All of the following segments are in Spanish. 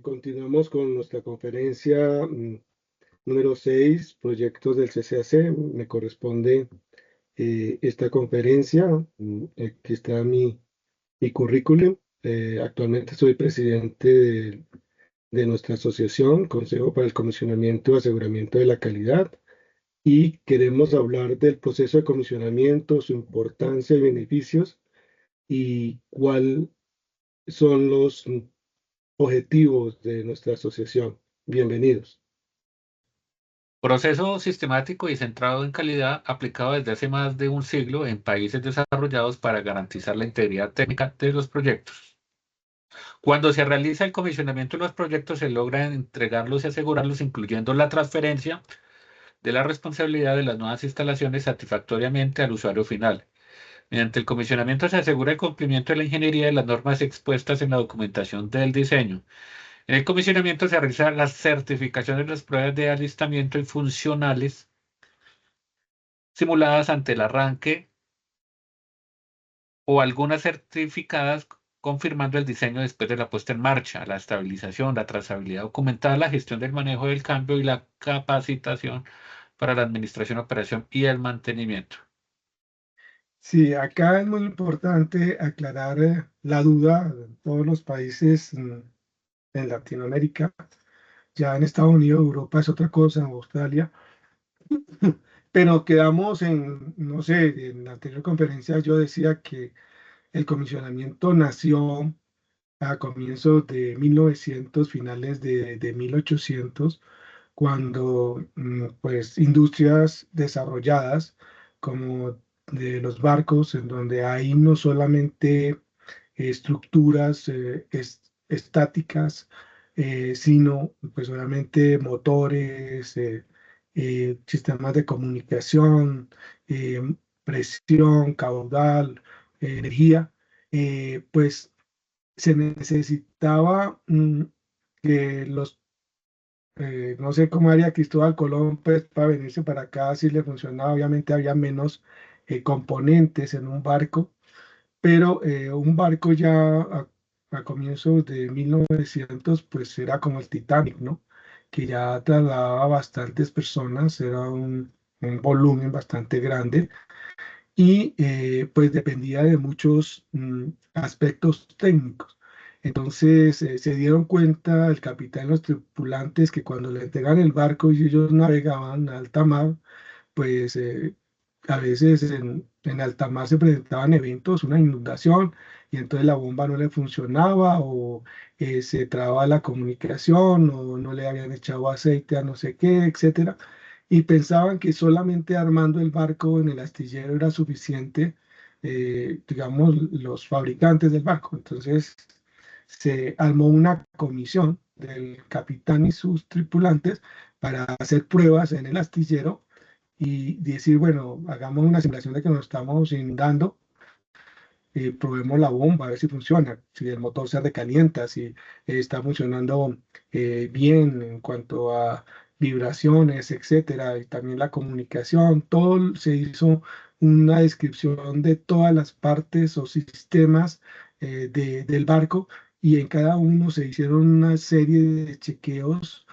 Continuamos con nuestra conferencia número 6, proyectos del CCAC. Me corresponde esta conferencia. Aquí está mi currículum. Actualmente soy presidente de nuestra asociación, Consejo para el Comisionamiento y Aseguramiento de la Calidad, y queremos hablar del proceso de comisionamiento, su importancia y beneficios, y cuáles son los objetivos de nuestra asociación. Bienvenidos. Proceso sistemático y centrado en calidad aplicado desde hace más de un siglo en países desarrollados para garantizar la integridad técnica de los proyectos. Cuando se realiza el comisionamiento de los proyectos, se logra entregarlos y asegurarlos, incluyendo la transferencia de la responsabilidad de las nuevas instalaciones satisfactoriamente al usuario final. Mediante el comisionamiento se asegura el cumplimiento de la ingeniería de las normas expuestas en la documentación del diseño. En el comisionamiento se realiza la certificación de las pruebas de alistamiento y funcionales simuladas ante el arranque o algunas certificadas confirmando el diseño después de la puesta en marcha, la estabilización, la trazabilidad documental, la gestión del manejo del cambio y la capacitación para la administración, operación y el mantenimiento. Sí, acá es muy importante aclarar la duda en todos los países en Latinoamérica. Ya en Estados Unidos, Europa es otra cosa, en Australia, pero quedamos en, no sé, en la anterior conferencia yo decía que el comisionamiento nació a comienzos de 1900, finales de 1800, cuando pues industrias desarrolladas como de los barcos, en donde hay no solamente estructuras estáticas, sino pues obviamente motores, sistemas de comunicación, eh, presión, caudal, energía, pues se necesitaba que los no sé cómo haría Cristóbal Colón pues, para venirse para acá, si le funcionaba. Obviamente había menos componentes en un barco, pero un barco ya a comienzos de 1900 pues era como el Titanic, ¿no? Que ya trasladaba bastantes personas, era un volumen bastante grande y pues dependía de muchos aspectos técnicos. Entonces se dieron cuenta el capitán y los tripulantes que cuando le entregan el barco y ellos navegaban a alta mar, pues a veces en alta mar se presentaban eventos, una inundación, y entonces la bomba no le funcionaba o se traba la comunicación o no le habían echado aceite a no sé qué, etcétera. Y pensaban que solamente armando el barco en el astillero era suficiente, digamos, los fabricantes del barco. Entonces se armó una comisión del capitán y sus tripulantes para hacer pruebas en el astillero y decir, bueno, hagamos una simulación de que nos estamos inundando, probemos la bomba, a ver si funciona, si el motor se recalienta, si está funcionando bien en cuanto a vibraciones, etcétera, y también la comunicación. Todo se hizo una descripción de todas las partes o sistemas del barco, y en cada uno se hicieron una serie de chequeos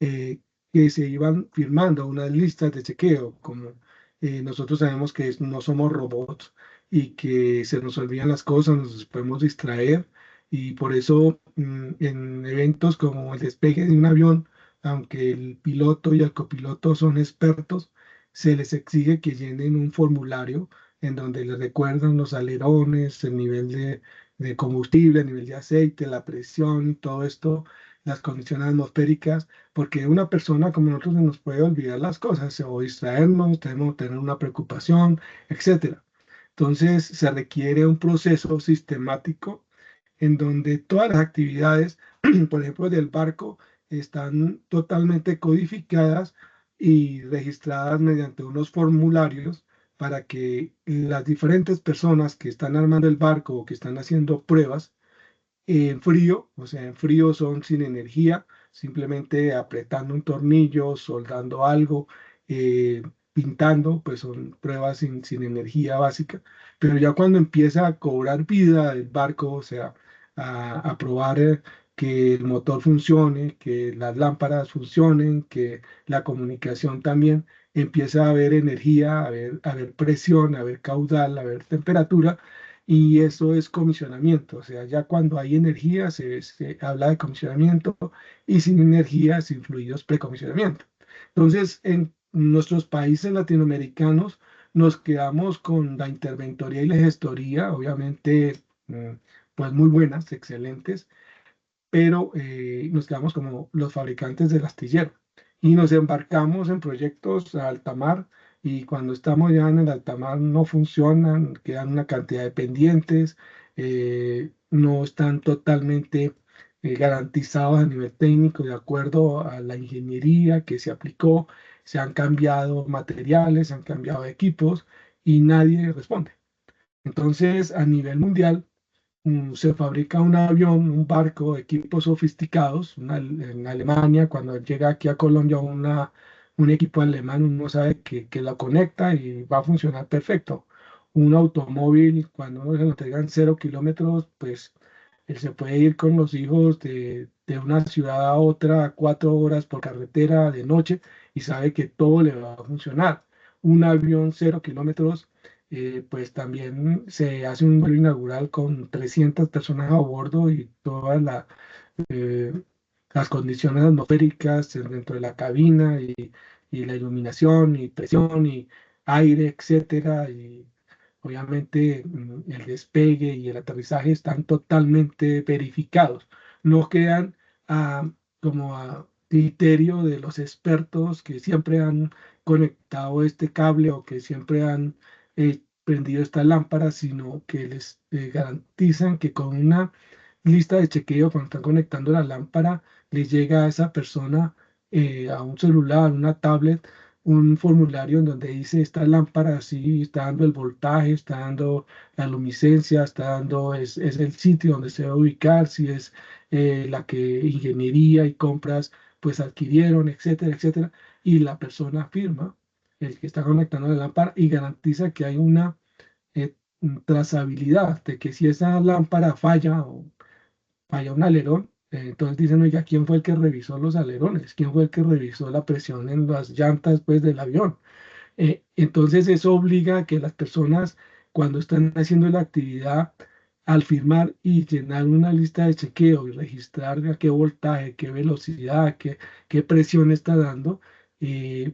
eh, que se iban firmando, unas listas de chequeo, como nosotros sabemos que no somos robots y que se nos olvidan las cosas, nos podemos distraer, y por eso en eventos como el despegue de un avión, aunque el piloto y el copiloto son expertos, se les exige que llenen un formulario en donde les recuerdan los alerones, el nivel de combustible, el nivel de aceite, la presión y todo esto, las condiciones atmosféricas, porque una persona como nosotros se nos puede olvidar las cosas o distraernos, tenemos que tener una preocupación, etcétera. Entonces se requiere un proceso sistemático en donde todas las actividades, por ejemplo, del barco, están totalmente codificadas y registradas mediante unos formularios para que las diferentes personas que están armando el barco o que están haciendo pruebas en frío, o sea, en frío son sin energía, simplemente apretando un tornillo, soldando algo, pintando, pues son pruebas sin energía básica. Pero ya cuando empieza a cobrar vida el barco, o sea, a probar que el motor funcione, que las lámparas funcionen, que la comunicación también empiece a haber energía, a haber presión, a haber caudal, a haber temperatura, y eso es comisionamiento. O sea, ya cuando hay energía se habla de comisionamiento y sin energía, sin fluidos, precomisionamiento. Entonces, en nuestros países latinoamericanos nos quedamos con la interventoría y la gestoría, obviamente, pues muy buenas, excelentes, pero nos quedamos como los fabricantes del astillero y nos embarcamos en proyectos a alta mar, y cuando estamos ya en el alta mar no funcionan, quedan una cantidad de pendientes, no están totalmente garantizados a nivel técnico de acuerdo a la ingeniería que se aplicó, se han cambiado materiales, se han cambiado equipos y nadie responde. Entonces, a nivel mundial, se fabrica un avión, un barco, equipos sofisticados. En Alemania, cuando llega aquí a Colombia un equipo alemán, uno sabe que lo conecta y va a funcionar perfecto. Un automóvil, cuando uno se lo entregan 0 kilómetros, pues él se puede ir con los hijos de una ciudad a otra 4 horas por carretera de noche y sabe que todo le va a funcionar. Un avión 0 kilómetros, pues también se hace un vuelo inaugural con 300 personas a bordo y todas eh, las condiciones atmosféricas dentro de la cabina, y la iluminación y presión y aire, etcétera. Y obviamente el despegue y el aterrizaje están totalmente verificados. No quedan como a criterio de los expertos que siempre han conectado este cable o que siempre han prendido esta lámpara, sino que les garantizan que con una lista de chequeo, cuando están conectando la lámpara, les llega a esa persona, a un celular, una tablet, un formulario en donde dice: esta lámpara sí está dando el voltaje, está dando la lumiscencia, está dando, es el sitio donde se va a ubicar, si es la que ingeniería y compras pues adquirieron, etcétera, etcétera. Y la persona firma, el que está conectando la lámpara, y garantiza que hay una eh, trazabilidad de que si esa lámpara falla o falla un alerón, entonces dicen: oiga, ¿quién fue el que revisó los alerones? ¿Quién fue el que revisó la presión en las llantas, pues, del avión? Entonces eso obliga a que las personas, cuando están haciendo la actividad, al firmar y llenar una lista de chequeo y registrar a qué voltaje, qué velocidad, qué presión está dando,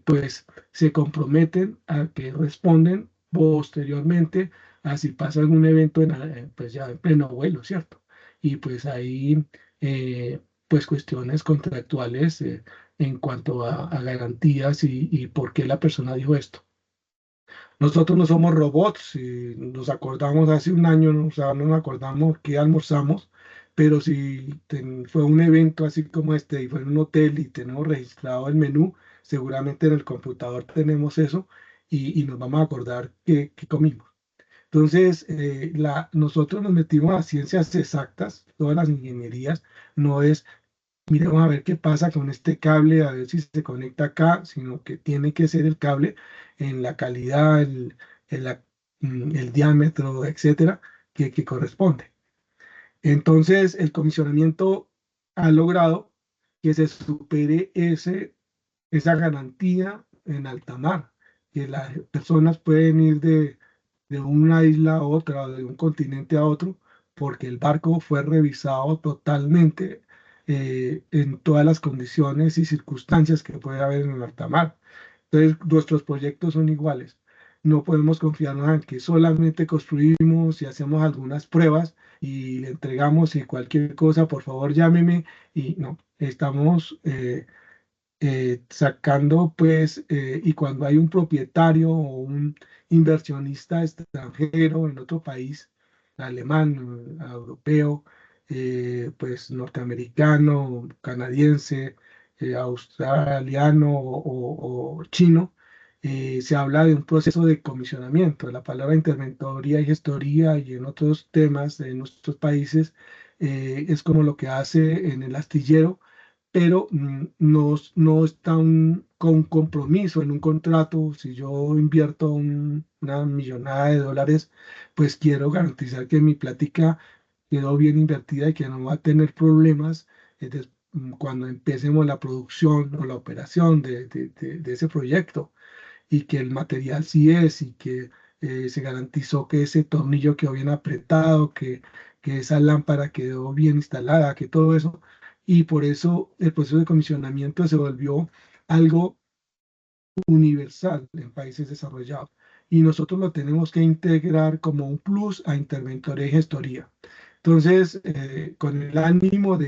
pues se comprometen a que responden posteriormente a si pasa algún evento pues ya en pleno vuelo, ¿cierto? Y pues ahí, pues cuestiones contractuales en cuanto a garantías y por qué la persona dijo esto. Nosotros no somos robots, y nos acordamos hace un año, ¿no? O sea, no nos acordamos qué almorzamos, pero si fue un evento así como este y fue en un hotel y tenemos registrado el menú, seguramente en el computador tenemos eso, y nos vamos a acordar qué comimos. Entonces, nosotros nos metimos a ciencias exactas, todas las ingenierías, no es: miremos a ver qué pasa con este cable, a ver si se conecta acá, sino que tiene que ser el cable en la calidad, el, la- el diámetro, etcétera, que corresponde. Entonces, el comisionamiento ha logrado que se supere esa garantía en alta mar, que las personas pueden ir de una isla a otra, o de un continente a otro, porque el barco fue revisado totalmente en todas las condiciones y circunstancias que puede haber en el alta mar. Entonces, nuestros proyectos son iguales. No podemos confiarnos en que solamente construimos y hacemos algunas pruebas y le entregamos, y cualquier cosa, por favor, llámeme. Y no, estamos sacando, pues, y cuando hay un propietario o un inversionista extranjero en otro país, alemán, europeo, pues norteamericano, canadiense, australiano o chino, se habla de un proceso de comisionamiento. La palabra interventoría y gestoría, y en otros temas de nuestros países, es como lo que hace en el astillero, pero no está con compromiso en un contrato. Si yo invierto una millonada de dólares, pues quiero garantizar que mi plática quedó bien invertida y que no va a tener problemas cuando empecemos la producción o la operación de ese proyecto, y que el material sí es, y que se garantizó que ese tornillo quedó bien apretado, que esa lámpara quedó bien instalada, que todo eso. Y por eso el proceso de comisionamiento se volvió algo universal en países desarrollados. Y nosotros lo tenemos que integrar como un plus a interventoría y gestoría. Entonces, con el ánimo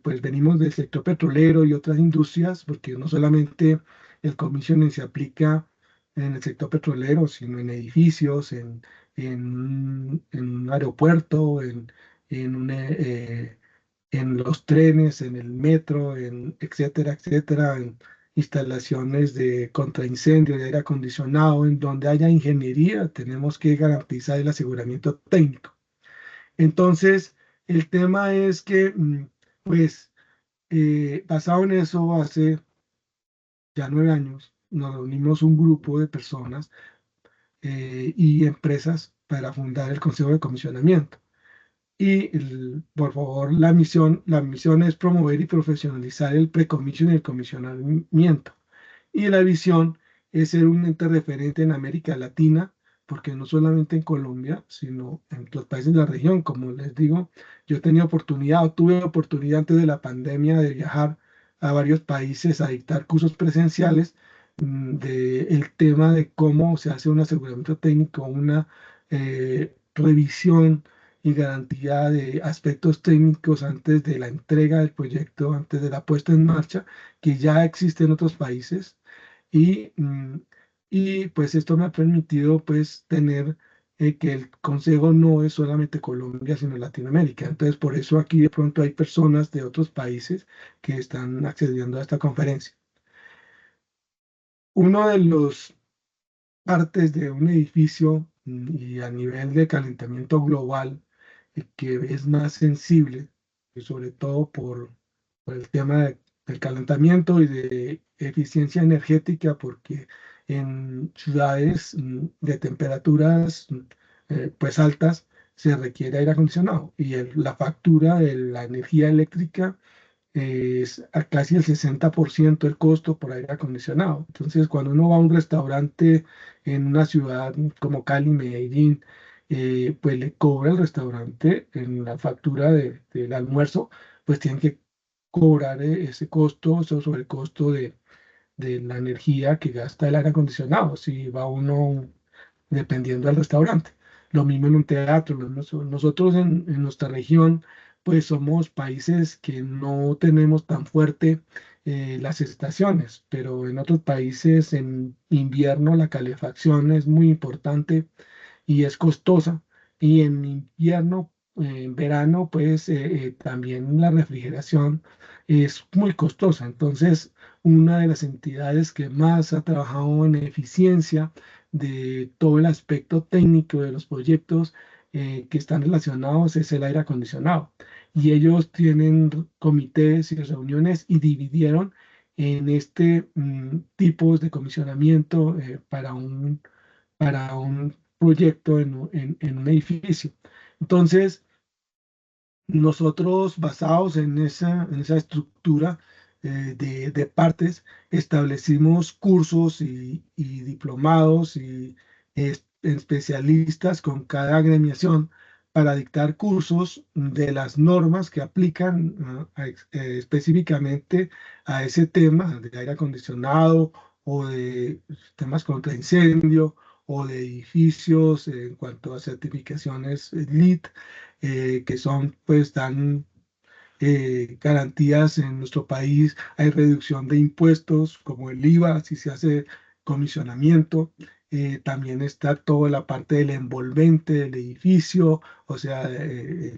pues venimos del sector petrolero y otras industrias, porque no solamente el commissioning se aplica en el sector petrolero, sino en edificios, en un aeropuerto, en un, en los trenes, en el metro, en etcétera, etcétera, en instalaciones de contraincendio, de aire acondicionado, en donde haya ingeniería, tenemos que garantizar el aseguramiento técnico. Entonces, el tema es que, pues, basado en eso, hace ya 9 años, nos reunimos un grupo de personas y empresas para fundar el Consejo de Comisionamiento. Y por favor, la misión es promover y profesionalizar el pre-commission y el comisionamiento. Y la visión es ser un ente referente en América Latina, porque no solamente en Colombia, sino en los países de la región. Como les digo, yo he tenido oportunidad, o tuve oportunidad antes de la pandemia de viajar a varios países a dictar cursos presenciales del tema de cómo se hace un aseguramiento técnico, una revisión y garantía de aspectos técnicos antes de la entrega del proyecto, antes de la puesta en marcha, que ya existe en otros países. Y, y pues esto me ha permitido pues tener que el consejo no es solamente Colombia, sino Latinoamérica. Entonces, por eso aquí de pronto hay personas de otros países que están accediendo a esta conferencia. Uno de los partes de un edificio y a nivel de calentamiento global que es más sensible, y sobre todo por el tema del calentamiento y de eficiencia energética, porque en ciudades de temperaturas pues altas se requiere aire acondicionado y la factura de la energía eléctrica es a casi el 60% el costo por aire acondicionado. Entonces, cuando uno va a un restaurante en una ciudad como Cali, Medellín, pues le cobra el restaurante en la factura del almuerzo, pues tienen que cobrar ese costo sobre el costo de la energía que gasta el aire acondicionado. Si va uno dependiendo del restaurante. Lo mismo en un teatro. Nosotros en nuestra región, pues somos países que no tenemos tan fuerte las estaciones, pero en otros países en invierno la calefacción es muy importante y es costosa. Y en invierno, en verano, pues también la refrigeración es muy costosa. Entonces, una de las entidades que más ha trabajado en eficiencia de todo el aspecto técnico de los proyectos que están relacionados es el aire acondicionado. Y ellos tienen comités y reuniones y dividieron en este tipos de comisionamiento para un proyecto en un edificio. Entonces, nosotros, basados en esa estructura de partes, establecimos cursos y diplomados y especialistas con cada agremiación para dictar cursos de las normas que aplican específicamente a ese tema de aire acondicionado o de temas contra incendio o de edificios en cuanto a certificaciones LEED, que son, pues, dan garantías en nuestro país. Hay reducción de impuestos como el IVA, si se hace comisionamiento. También está toda la parte del envolvente del edificio, o sea,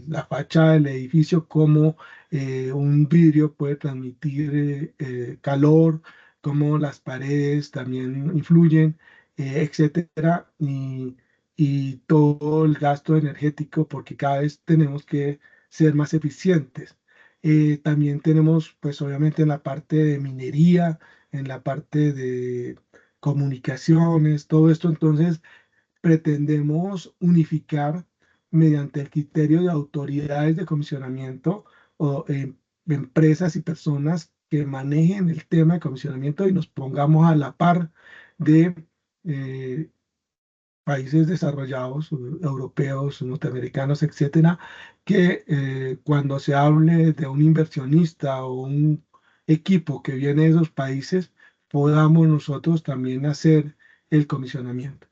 la fachada del edificio, cómo un vidrio puede transmitir calor, cómo las paredes también influyen, etcétera. Y todo el gasto energético, porque cada vez tenemos que ser más eficientes. También tenemos, pues obviamente en la parte de minería, en la parte de comunicaciones, todo esto. Entonces, pretendemos unificar mediante el criterio de autoridades de comisionamiento o empresas y personas que manejen el tema de comisionamiento y nos pongamos a la par de eh, países desarrollados, europeos, norteamericanos, etcétera, que cuando se hable de un inversionista o un equipo que viene de esos países, podamos nosotros también hacer el comisionamiento.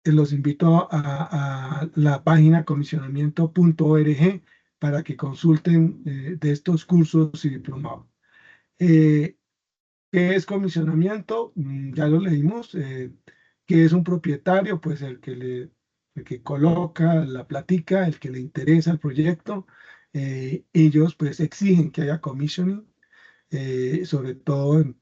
Los invito a la página comisionamiento.org para que consulten de estos cursos y diplomados. ¿Qué es comisionamiento? Ya lo leímos. ¿Qué es un propietario? Pues el que coloca la plática, el que le interesa el proyecto. Ellos pues exigen que haya commissioning, sobre todo en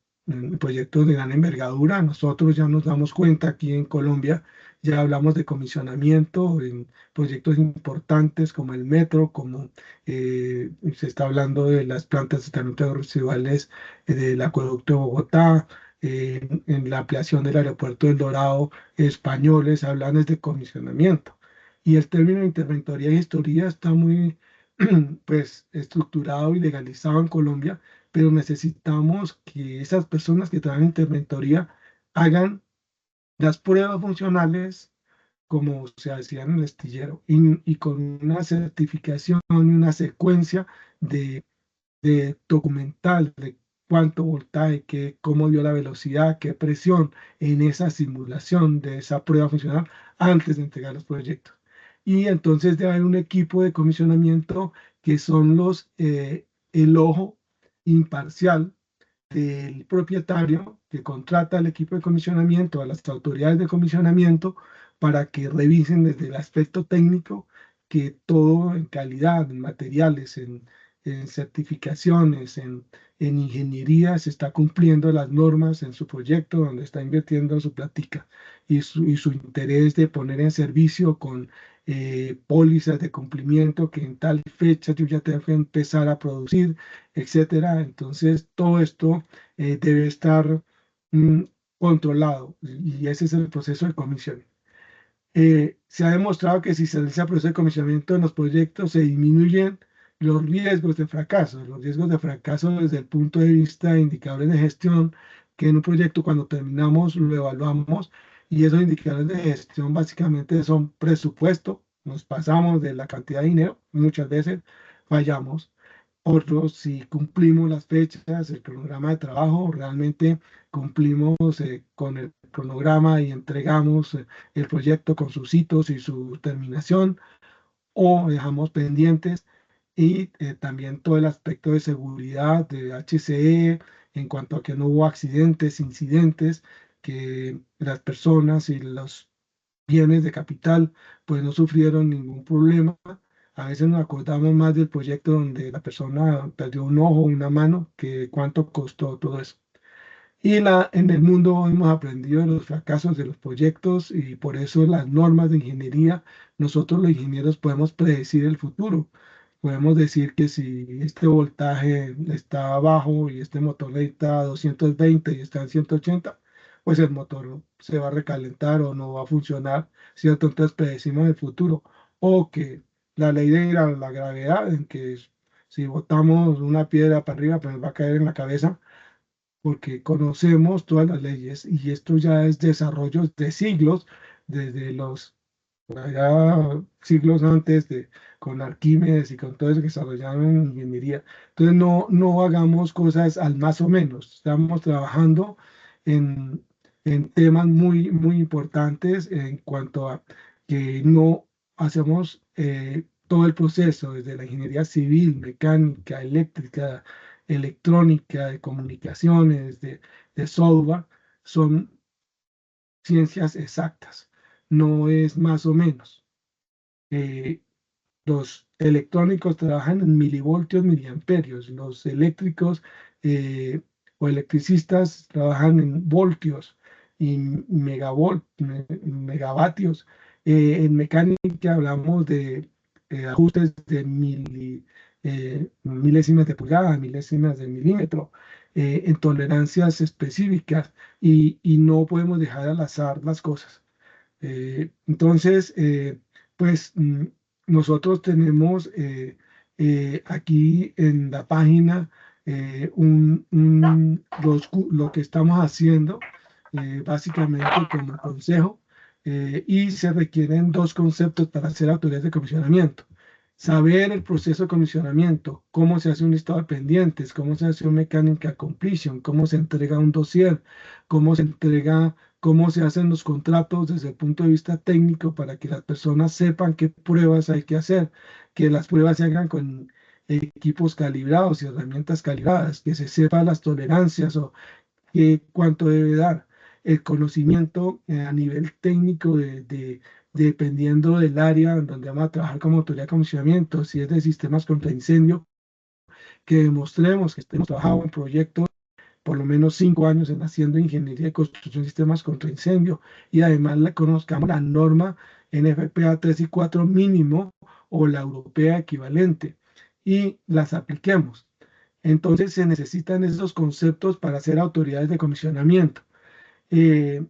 proyectos de gran envergadura. Nosotros ya nos damos cuenta aquí en Colombia, ya hablamos de comisionamiento en proyectos importantes como el metro, como se está hablando de las plantas de tratamiento residuales del acueducto de Bogotá. En la ampliación del aeropuerto del Dorado, españoles hablan de comisionamiento. Y el término de interventoría y gestoría está muy pues estructurado y legalizado en Colombia, pero necesitamos que esas personas que trabajan en interventoría hagan las pruebas funcionales como se hacían en el astillero y con una certificación y una secuencia de documental de cuánto voltaje, cómo dio la velocidad, qué presión en esa simulación de esa prueba funcional antes de entregar los proyectos. Y entonces debe haber un equipo de comisionamiento que son el ojo imparcial del propietario que contrata al equipo de comisionamiento, a las autoridades de comisionamiento, para que revisen desde el aspecto técnico que todo en calidad, en materiales, en certificaciones, en ingeniería, se está cumpliendo las normas en su proyecto donde está invirtiendo su plática y su interés de poner en servicio con pólizas de cumplimiento que en tal fecha yo ya tengo que empezar a producir, etcétera. Entonces, todo esto debe estar mm, controlado y ese es el proceso de comisión. Se ha demostrado que si se realiza el proceso de comisionamiento en los proyectos, se disminuyen los riesgos de fracaso. Los riesgos de fracaso desde el punto de vista de indicadores de gestión, que en un proyecto cuando terminamos lo evaluamos y esos indicadores de gestión básicamente son presupuesto, nos pasamos de la cantidad de dinero, muchas veces fallamos. Otros, si cumplimos las fechas, el cronograma de trabajo, realmente cumplimos con el cronograma y entregamos el proyecto con sus hitos y su terminación, o dejamos pendientes. Y también todo el aspecto de seguridad de HCE en cuanto a que no hubo accidentes, incidentes, que las personas y los bienes de capital pues no sufrieron ningún problema. A veces nos acordamos más del proyecto donde la persona perdió un ojo, una mano, que cuánto costó todo eso. Y en el mundo hemos aprendido de los fracasos de los proyectos y por eso las normas de ingeniería, nosotros los ingenieros podemos predecir el futuro. Podemos decir que si este voltaje está bajo y este motor necesita 220 y está en 180, pues el motor se va a recalentar o no va a funcionar, ¿cierto? Entonces predecimos el futuro. O que la ley de la gravedad, en que si botamos una piedra para arriba, pues va a caer en la cabeza porque conocemos todas las leyes y esto ya es desarrollo de siglos, desde los allá, siglos antes con Arquímedes y con todo eso que desarrollaron en ingeniería. Entonces no hagamos cosas al más o menos, estamos trabajando en, en temas muy importantes en cuanto a que no hacemos todo el proceso desde la ingeniería civil, mecánica, eléctrica, electrónica, de comunicaciones, de software, son ciencias exactas, no es más o menos. Eh, los electrónicos trabajan en milivoltios, miliamperios, los eléctricos o electricistas trabajan en voltios y megavatios. En mecánica hablamos de ajustes de milésimas de pulgada, milésimas de milímetro, en tolerancias específicas y no podemos dejar al azar las cosas. Entonces, pues nosotros tenemos aquí en la página lo que estamos haciendo, básicamente como consejo, y se requieren dos conceptos para ser autoridades de comisionamiento. Saber el proceso de comisionamiento, cómo se hace un listado de pendientes, cómo se hace un mechanical completion, cómo se entrega un dossier, cómo se entrega, cómo se hacen los contratos desde el punto de vista técnico para que las personas sepan qué pruebas hay que hacer, que las pruebas se hagan con equipos calibrados y herramientas calibradas, que se sepa las tolerancias o cuánto debe dar. El conocimiento a nivel técnico dependiendo del área en donde vamos a trabajar como autoridad de comisionamiento, si es de sistemas contra incendio, que demostremos que estemos trabajando en proyectos por lo menos 5 años en haciendo ingeniería de construcción de sistemas contra incendio y además conozcamos la norma NFPA 3 y 4 mínimo o la europea equivalente y las apliquemos. Entonces se necesitan esos conceptos para ser autoridades de comisionamiento. Eh,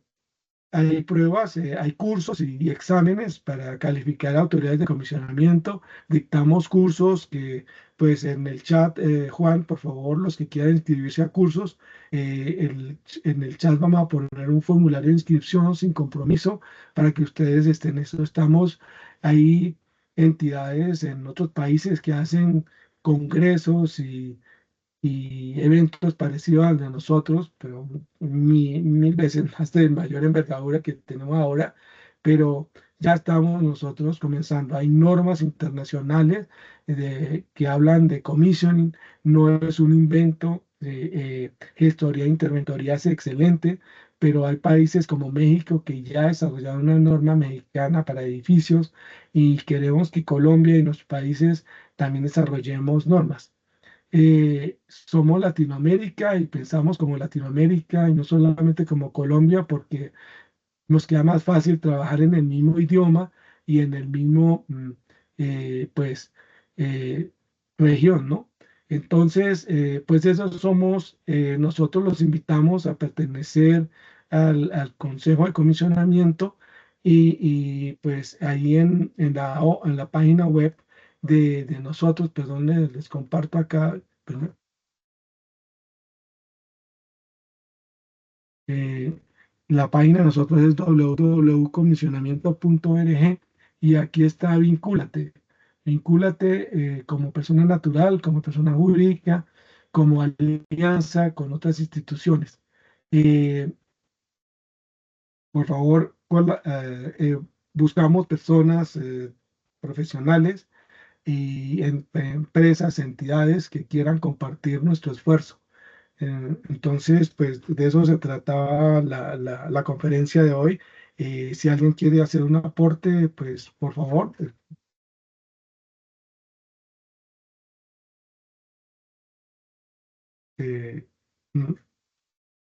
Hay pruebas, hay cursos y exámenes para calificar autoridades de comisionamiento. Dictamos cursos que, pues en el chat, Juan, por favor, los que quieran inscribirse a cursos, en el chat vamos a poner un formulario de inscripción sin compromiso para que ustedes estén en eso. Estamos ahí entidades en otros países que hacen congresos y eventos parecidos al de nosotros, pero mil veces más de mayor envergadura que tenemos ahora, pero ya estamos nosotros comenzando. Hay normas internacionales que hablan de commissioning, no es un invento, gestoría e interventoría es excelente, pero hay países como México que ya desarrollaron una norma mexicana para edificios y queremos que Colombia y los países también desarrollemos normas. Somos Latinoamérica y pensamos como Latinoamérica y no solamente como Colombia porque nos queda más fácil trabajar en el mismo idioma y en el mismo, pues, eh, región, ¿no? Entonces, pues esos somos, nosotros los invitamos a pertenecer al Consejo de Comisionamiento pues ahí en la página web de nosotros, perdón, les comparto acá. Perdón. Eh, la página de nosotros es www.comisionamiento.org y aquí está Vincúlate. Vincúlate como persona natural, como persona jurídica, como alianza con otras instituciones. Eh, por favor, buscamos personas profesionales y empresas, entidades que quieran compartir nuestro esfuerzo. Entonces, pues de eso se trataba la conferencia de hoy. Si alguien quiere hacer un aporte, pues por favor. eh, mm,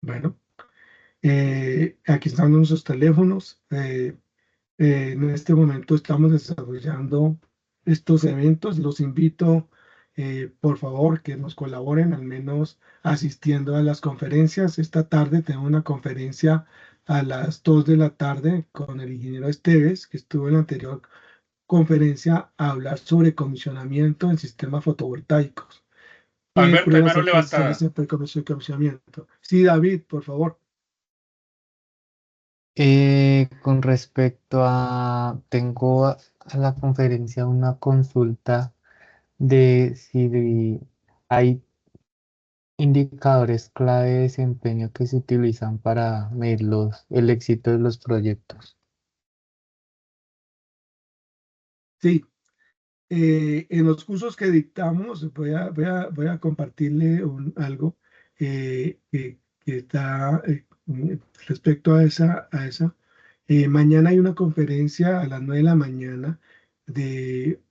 bueno, aquí están nuestros teléfonos. En este momento estamos desarrollando estos eventos. Los invito, por favor, que nos colaboren, al menos asistiendo a las conferencias. Esta tarde tengo una conferencia a las 2 de la tarde con el ingeniero Esteves, que estuvo en la anterior conferencia a hablar sobre comisionamiento en sistemas fotovoltaicos. ¿Qué Alberto, hay pruebas mano hay que hacer levantada. para el comisionamiento? Sí, David, por favor. Con respecto tengo a la conferencia una consulta de si hay indicadores clave de desempeño que se utilizan para medir el éxito de los proyectos. Sí. En los cursos que dictamos, voy a compartirle algo que está respecto a esa. Mañana hay una conferencia a las 9 de la mañana de,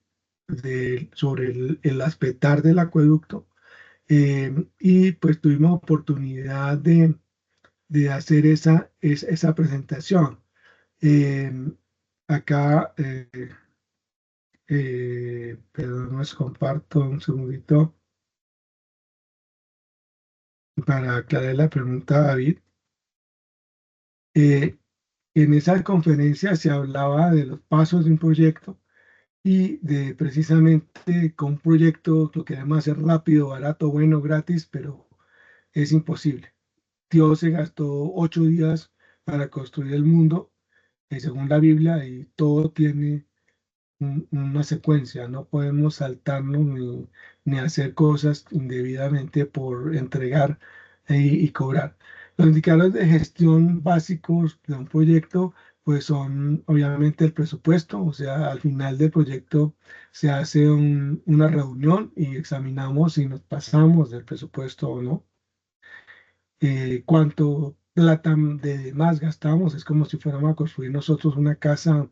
sobre el aspetar del acueducto. Y pues tuvimos oportunidad de hacer esa presentación. Eh, Acá perdón, les comparto un segundito para aclarar la pregunta a David. Eh, En esa conferencia se hablaba de los pasos de un proyecto y de precisamente con un proyecto lo queremos hacer rápido, barato, bueno, gratis, pero es imposible. Dios se gastó 8 días para construir el mundo, según la Biblia, y todo tiene una secuencia. No podemos saltarnos ni hacer cosas indebidamente por entregar y cobrar. Los indicadores de gestión básicos de un proyecto pues son obviamente el presupuesto, o sea, al final del proyecto se hace una reunión y examinamos si nos pasamos del presupuesto o no. Cuánto plata de más gastamos, es como si fuéramos a construir nosotros una casa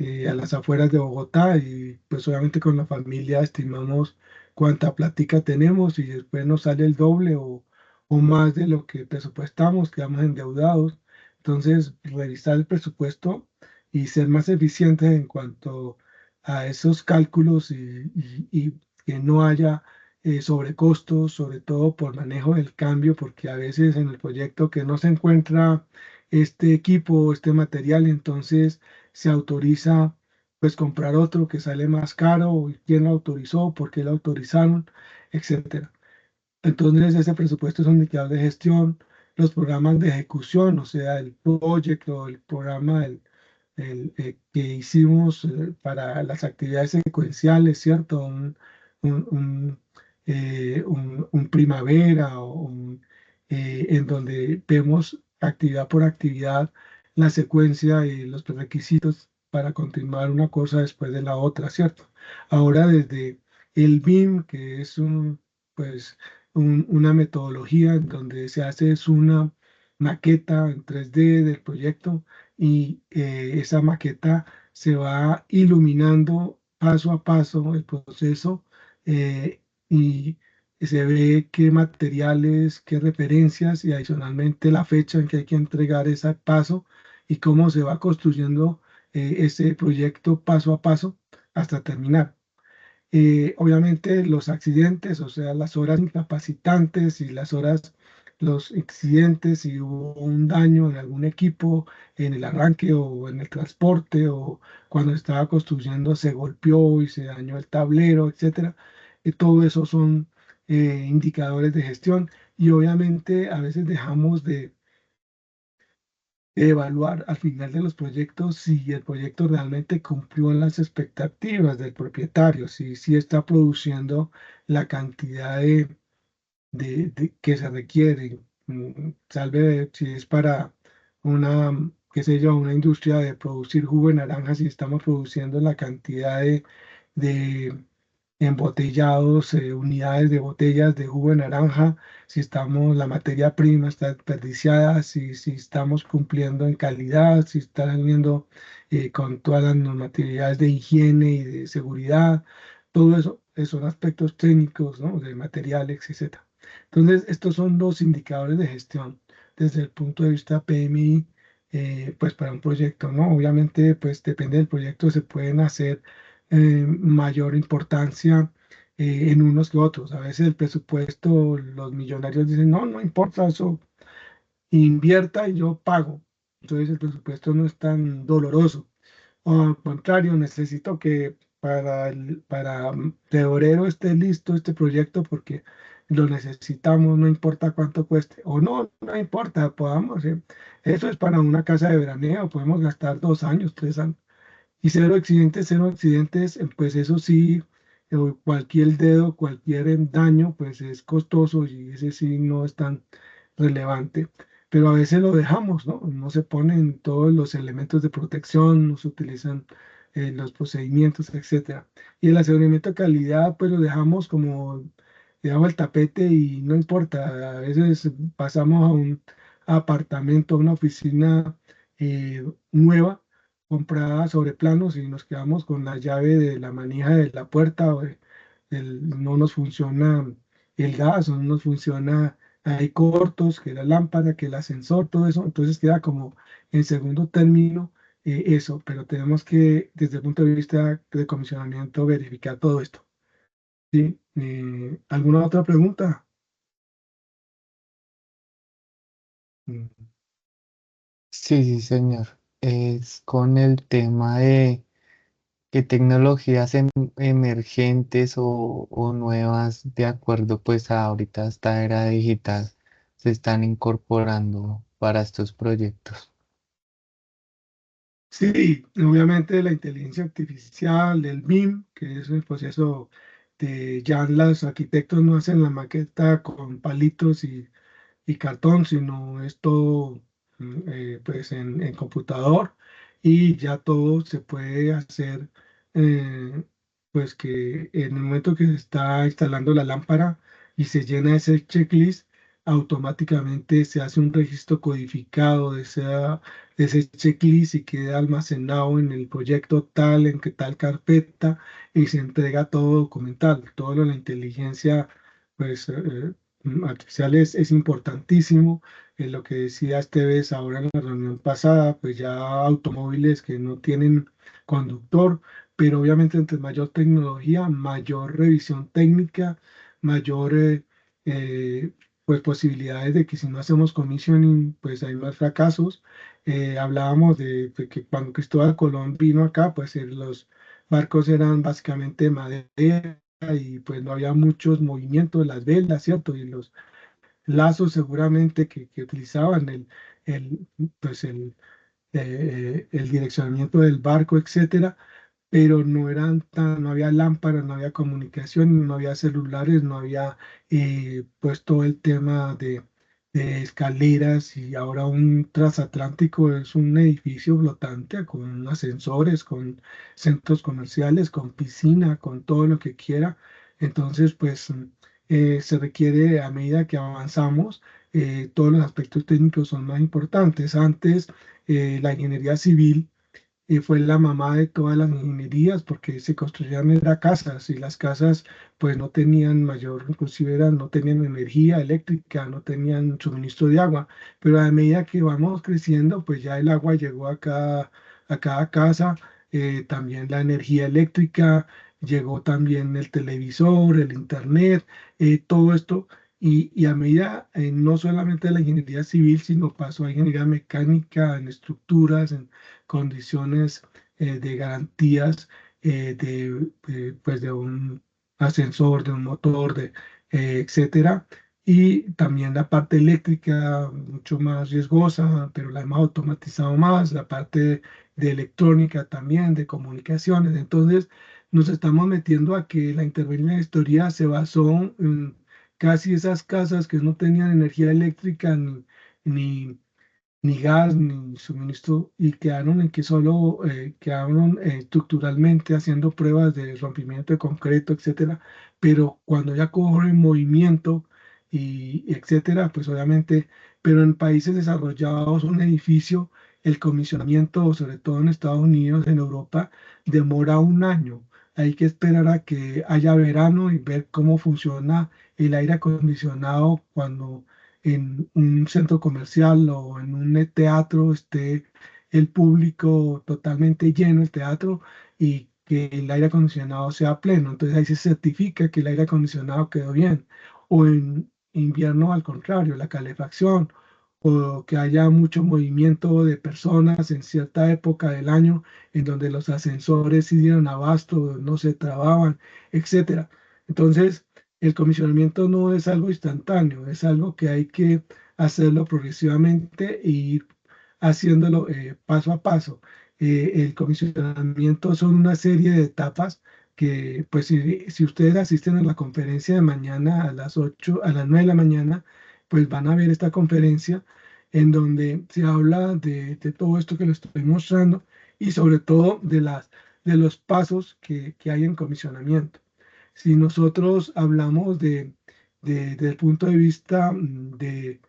a las afueras de Bogotá y pues obviamente con la familia estimamos cuánta platica tenemos y después nos sale el doble o más de lo que presupuestamos, quedamos endeudados. Entonces, revisar el presupuesto y ser más eficientes en cuanto a esos cálculos y que no haya sobrecostos, sobre todo por manejo del cambio, porque a veces en el proyecto que no se encuentra este equipo, este material, entonces se autoriza pues comprar otro que sale más caro, quién lo autorizó, por qué lo autorizaron, etcétera. Entonces ese presupuesto es un indicador de gestión, los programas de ejecución, o sea, el proyecto, el programa, que hicimos para las actividades secuenciales, ¿cierto? Un primavera en donde vemos actividad por actividad la secuencia y los requisitos para continuar una cosa después de la otra, ¿cierto? Ahora desde el BIM, que es pues, una metodología en donde se hace es una maqueta en 3D del proyecto y esa maqueta se va iluminando paso a paso el proceso y se ve qué materiales, qué referencias y adicionalmente la fecha en que hay que entregar ese paso y cómo se va construyendo ese proyecto paso a paso hasta terminar. Obviamente los accidentes, o sea, las horas incapacitantes y los accidentes, si hubo un daño en algún equipo, en el arranque o en el transporte o cuando estaba construyendo se golpeó y se dañó el tablero, etcétera. Todo eso son indicadores de gestión y obviamente a veces dejamos de evaluar al final de los proyectos si el proyecto realmente cumplió las expectativas del propietario, si está produciendo la cantidad que se requiere. Salve si es para una, qué sé yo, una industria de producir jugo de naranja, si estamos produciendo la cantidad de embotellados, unidades de botellas de jugo de naranja, si la materia prima está desperdiciada, si estamos cumpliendo en calidad, si está teniendo con todas las normatividades de higiene y de seguridad, todo eso, son aspectos técnicos, ¿no? De materiales, etcétera. Entonces, estos son los indicadores de gestión desde el punto de vista PMI, pues para un proyecto, ¿no? Obviamente, pues depende del proyecto, se pueden hacer mayor importancia en unos que otros. A veces el presupuesto, los millonarios dicen, no, no importa, eso invierta y yo pago. Entonces el presupuesto no es tan doloroso. O al contrario, necesito que para febrero esté listo este proyecto porque lo necesitamos, no importa cuánto cueste. O no, no importa, podamos. Eso es para una casa de veraneo, podemos gastar 2 años, 3 años. Y cero accidentes, pues eso sí, cualquier dedo, cualquier daño, pues es costoso y ese sí no es tan relevante. Pero a veces lo dejamos, ¿no? No se ponen todos los elementos de protección, no se utilizan los procedimientos, etcétera. Y el aseguramiento de calidad, pues lo dejamos como debajo del tapete y no importa. A veces pasamos a un apartamento, a una oficina nueva comprada sobre planos y nos quedamos con la llave de la manija de la puerta, no nos funciona el gas, no nos funciona, hay cortos, que la lámpara, que el ascensor, todo eso, entonces queda como en segundo término eso, pero tenemos que desde el punto de vista de comisionamiento verificar todo esto. ¿Sí? ¿Alguna otra pregunta? Mm. Sí, sí, señor. es con el tema de qué tecnologías emergentes o nuevas, de acuerdo pues a ahorita esta era digital, se están incorporando para estos proyectos. Sí, obviamente la inteligencia artificial, el BIM, que es el proceso de ya los arquitectos no hacen la maqueta con palitos y cartón, sino es todo pues en computador y ya todo se puede hacer eh, pues que en el momento que se está instalando la lámpara y se llena ese checklist, automáticamente se hace un registro codificado de ese checklist y queda almacenado en el proyecto tal, en que tal carpeta y se entrega todo documental, todo lo de la inteligencia pues artificial es importantísimo. Lo que decía Esteves ahora en la reunión pasada, pues ya automóviles que no tienen conductor, pero obviamente entre mayor tecnología, mayor revisión técnica, mayor eh, pues posibilidades de que si no hacemos commissioning, pues hay más fracasos. Hablábamos de que cuando Cristóbal Colón vino acá, pues los barcos eran básicamente madera y pues no había muchos movimientos de las velas, ¿cierto? Y los lazos seguramente que utilizaban el, pues el direccionamiento del barco, etcétera, pero no eran tan, no había lámparas, no había comunicación, no había celulares, no había pues todo el tema de escaleras y ahora un transatlántico es un edificio flotante con ascensores, con centros comerciales, con piscina, con todo lo que quiera. Entonces, pues se requiere a medida que avanzamos, todos los aspectos técnicos son más importantes. Antes, la ingeniería civil fue la mamá de todas las ingenierías porque se construían era casas y las casas pues no tenían mayor, inclusive no tenían energía eléctrica, no tenían suministro de agua, pero a medida que vamos creciendo pues ya el agua llegó a cada casa, también la energía eléctrica, llegó también el televisor, el internet, todo esto. Y a medida, no solamente la ingeniería civil, sino pasó a ingeniería mecánica, en estructuras, en condiciones de garantías pues de un ascensor, de un motor, etcétera. Y también la parte eléctrica, mucho más riesgosa, pero la hemos automatizado más, la parte de electrónica también, de comunicaciones. Entonces, nos estamos metiendo a que la intervención en la historia se basó en casi esas casas que no tenían energía eléctrica ni ni gas, ni suministro, y quedaron en que solo quedaron estructuralmente haciendo pruebas de rompimiento de concreto, etcétera. Pero cuando ya coge movimiento y etcétera, pues obviamente, pero en países desarrollados un edificio, el comisionamiento, sobre todo en Estados Unidos, en Europa, demora un año. Hay que esperar a que haya verano y ver cómo funciona el aire acondicionado cuando en un centro comercial o en un teatro esté el público totalmente lleno, el teatro, y que el aire acondicionado sea pleno. Entonces ahí se certifica que el aire acondicionado quedó bien. O en invierno, al contrario, la calefacción, o que haya mucho movimiento de personas en cierta época del año en donde los ascensores sí dieron abasto, no se trababan, etcétera. Entonces, el comisionamiento no es algo instantáneo, es algo que hay que hacerlo progresivamente e ir haciéndolo paso a paso. El comisionamiento son una serie de etapas que, pues, si ustedes asisten a la conferencia de mañana a las 8, a las 9 de la mañana, pues van a ver esta conferencia en donde se habla de todo esto que les estoy mostrando y sobre todo de los pasos que hay en comisionamiento. Si nosotros hablamos desde el punto de vista de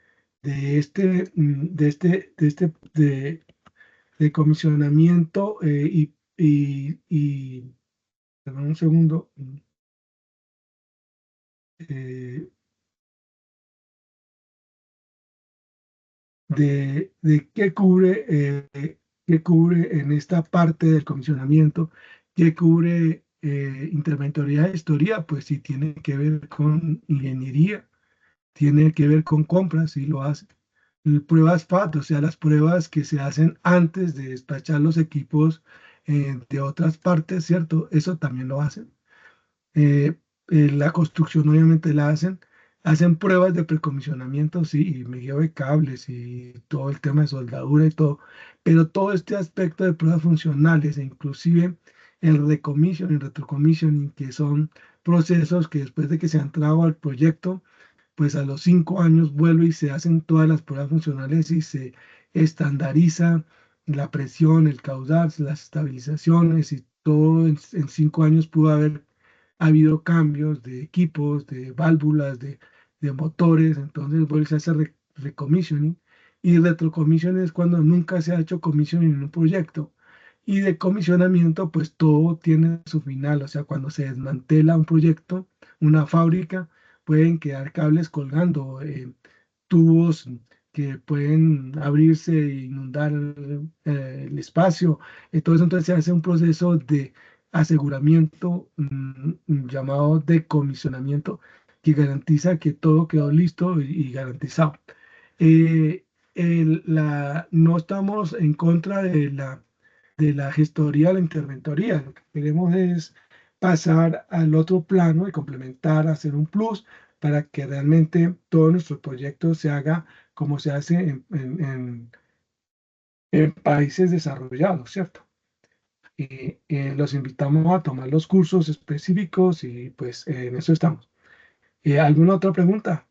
este, de comisionamiento perdón un segundo, eh, de qué cubre en esta parte del comisionamiento, qué cubre interventoría de historia, pues si tiene que ver con ingeniería, tiene que ver con compras, si lo hace, pruebas FAT, o sea, las pruebas que se hacen antes de despachar los equipos de otras partes, ¿cierto? Eso también lo hacen. Eh, la construcción obviamente la hacen pruebas de precomisionamiento, sí, y medida de cables y todo el tema de soldadura y todo, pero todo este aspecto de pruebas funcionales e inclusive el recommission y el retrocommissioning, que son procesos que después de que se han entrado al proyecto, pues a los 5 años vuelve y se hacen todas las pruebas funcionales y se estandariza la presión, el caudal, las estabilizaciones y todo en 5 años pudo haber habido cambios de equipos, de válvulas, de motores, entonces vuelve a hacer recommissioning y retrocommissioning es cuando nunca se ha hecho commissioning en un proyecto. Y de comisionamiento, pues todo tiene su final, o sea, cuando se desmantela un proyecto, una fábrica, pueden quedar cables colgando, tubos que pueden abrirse e inundar el espacio. Entonces se hace un proceso de aseguramiento llamado decomisionamiento que garantiza que todo quedó listo y garantizado. Eh, no estamos en contra de la gestoría, la interventoría. Lo que queremos es pasar al otro plano y complementar, hacer un plus para que realmente todo nuestro proyecto se haga como se hace en países desarrollados, ¿cierto? Y los invitamos a tomar los cursos específicos y pues en eso estamos. ¿Alguna otra pregunta?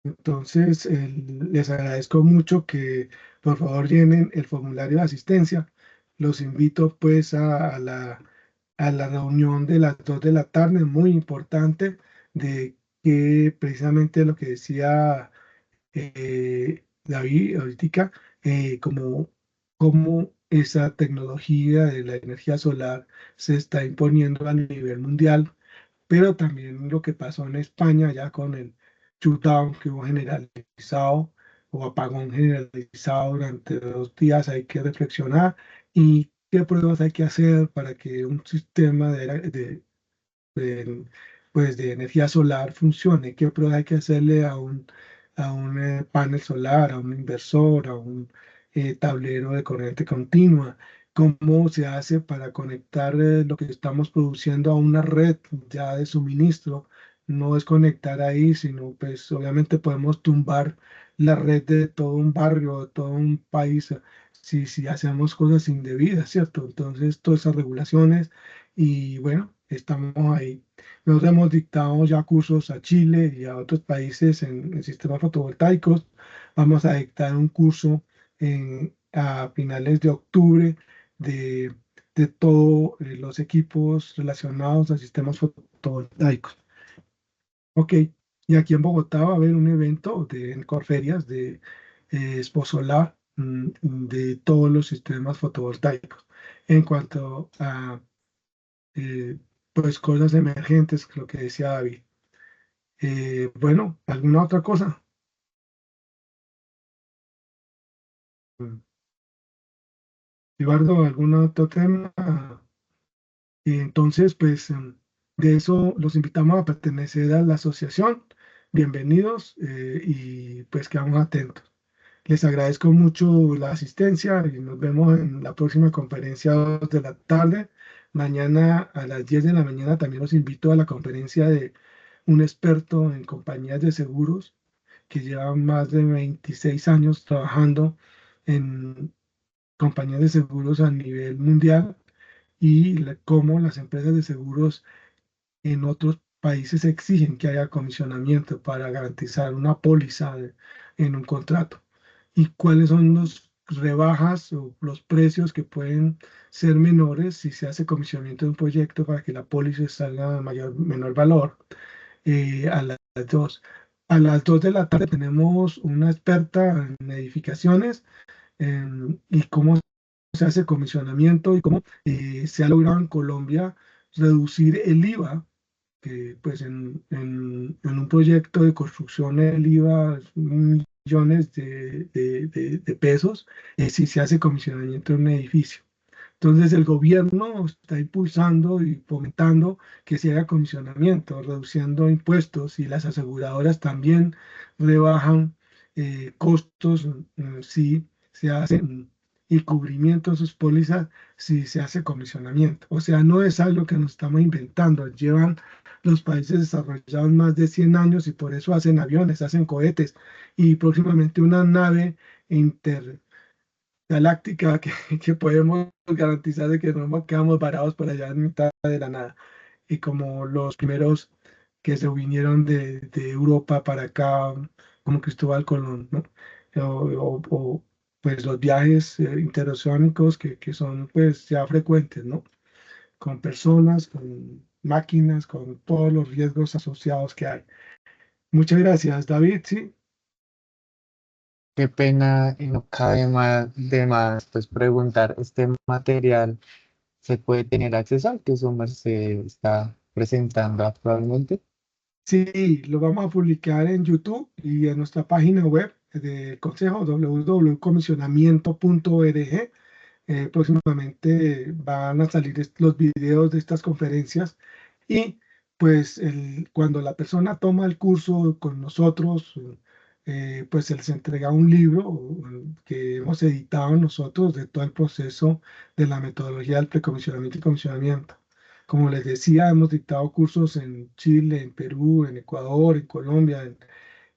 Entonces, les agradezco mucho que por favor llenen el formulario de asistencia. Los invito pues a la reunión de las 2 de la tarde, muy importante, de que precisamente lo que decía David ahorita, como esa tecnología de la energía solar se está imponiendo a nivel mundial, pero también lo que pasó en España ya con el shutdown que hubo generalizado o apagón generalizado durante 2 días, hay que reflexionar y qué pruebas hay que hacer para que un sistema de, pues de energía solar funcione, qué pruebas hay que hacerle a un panel solar, a un inversor, a un tablero de corriente continua, cómo se hace para conectar lo que estamos produciendo a una red ya de suministro. No es conectar ahí, sino pues obviamente podemos tumbar la red de todo un barrio, de todo un país, si hacemos cosas indebidas, ¿cierto? Entonces, todas esas regulaciones y bueno, estamos ahí. Nosotros hemos dictado ya cursos a Chile y a otros países en sistemas fotovoltaicos. Vamos a dictar un curso a finales de octubre de, de todos los equipos relacionados a sistemas fotovoltaicos. Ok, y aquí en Bogotá va a haber un evento en Corferias de Expo Solar de todos los sistemas fotovoltaicos. En cuanto a eh, pues cosas emergentes, lo que decía David. Bueno, ¿alguna otra cosa? Mm, Eduardo, ¿algún otro tema? Y entonces, pues de eso los invitamos a pertenecer a la asociación. Bienvenidos y pues quedamos atentos. Les agradezco mucho la asistencia y nos vemos en la próxima conferencia a 2 de la tarde. Mañana a las 10 de la mañana también los invito a la conferencia de un experto en compañías de seguros que lleva más de 26 años trabajando en compañías de seguros a nivel mundial y cómo las empresas de seguros en otros países exigen que haya comisionamiento para garantizar una póliza en un contrato y cuáles son las rebajas o los precios que pueden ser menores si se hace comisionamiento de un proyecto para que la póliza salga de menor valor a las 2. A las 2 de la tarde tenemos una experta en edificaciones y cómo se hace comisionamiento y cómo se ha logrado en Colombia reducir el IVA, que pues en un proyecto de construcción el IVA es millones de pesos si se hace comisionamiento en un edificio. Entonces el gobierno está impulsando y fomentando que se haga comisionamiento, reduciendo impuestos, y las aseguradoras también rebajan costos si se hacen, y cubrimiento de sus pólizas si se hace comisionamiento. O sea, no es algo que nos estamos inventando, llevan los países desarrollados más de 100 años y por eso hacen aviones, hacen cohetes y próximamente una nave intergaláctica que podemos garantizar de que no nos quedamos varados por allá en mitad de la nada. Y como los primeros que se vinieron de Europa para acá, como Cristóbal Colón, ¿no? Pues los viajes interoceánicos que son pues ya frecuentes, ¿no? Con personas, con máquinas, con todos los riesgos asociados que hay. Muchas gracias, David. Sí, Qué pena, y no cabe más de más pues preguntar, ¿este material se puede tener acceso al que su merced está presentando actualmente? sí, lo vamos a publicar en YouTube y en nuestra página web del Consejo www.comisionamiento.org. Próximamente van a salir los videos de estas conferencias y pues cuando la persona toma el curso con nosotros, pues se les entrega un libro que hemos editado nosotros de todo el proceso de la metodología del precomisionamiento y comisionamiento. Como les decía, hemos dictado cursos en Chile, en Perú, en Ecuador, en Colombia,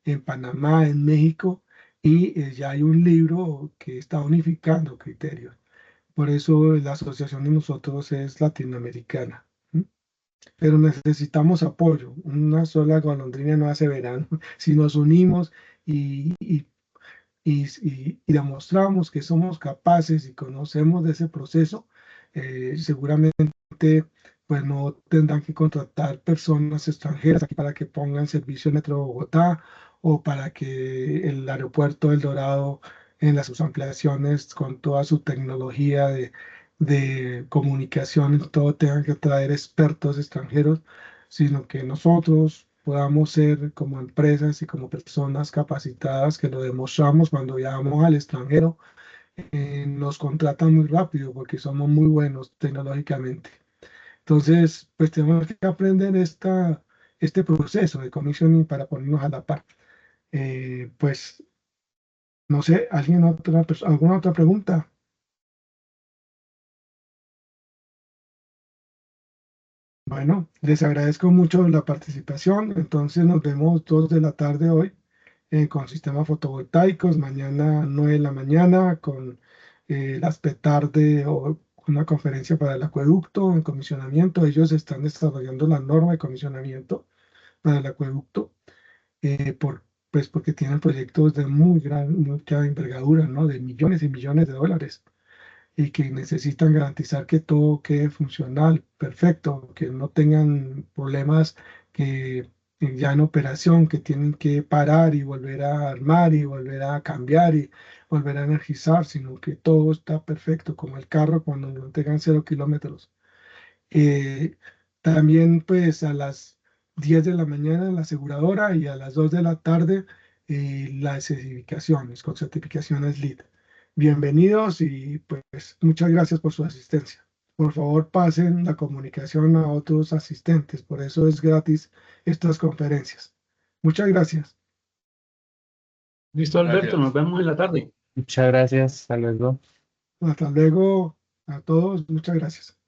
en Panamá, en México, y ya hay un libro que está unificando criterios. Por eso la asociación de nosotros es latinoamericana. ¿M? Pero necesitamos apoyo. Una sola golondrina no hace verano. Si nos unimos y, y y demostramos que somos capaces y conocemos de ese proceso, seguramente pues no tendrán que contratar personas extranjeras aquí para que pongan servicio en Metro Bogotá o para que el aeropuerto del Dorado en las sus ampliaciones con toda su tecnología de comunicación, todo tengan que traer expertos extranjeros, sino que nosotros podamos ser como empresas y como personas capacitadas que lo demostramos cuando viajamos al extranjero, nos contratan muy rápido porque somos muy buenos tecnológicamente. Entonces, pues tenemos que aprender este proceso de commissioning para ponernos a la par. Pues, no sé, ¿alguna otra pregunta? Bueno, les agradezco mucho la participación. Entonces nos vemos 2 de la tarde hoy con sistemas fotovoltaicos, mañana 9 de la mañana con las petarde o una conferencia para el acueducto en comisionamiento. Ellos están desarrollando la norma de comisionamiento para el acueducto, pues porque tienen proyectos de mucha envergadura, ¿no? De millones y millones de dólares y que necesitan garantizar que todo quede funcional, perfecto, que no tengan problemas que ya en operación, que tienen que parar y volver a armar y volver a cambiar y volver a energizar, sino que todo está perfecto, como el carro cuando lo tengan 0 kilómetros. Eh, También pues a las 10 de la mañana la aseguradora y a las 2 de la tarde las certificaciones con certificaciones LEED. Bienvenidos y pues muchas gracias por su asistencia. Por favor pasen la comunicación a otros asistentes, por eso es gratis estas conferencias. Muchas gracias. Listo, Alberto, nos Gracias. vemos en la tarde. Muchas gracias, hasta luego. Hasta luego a todos. Muchas gracias.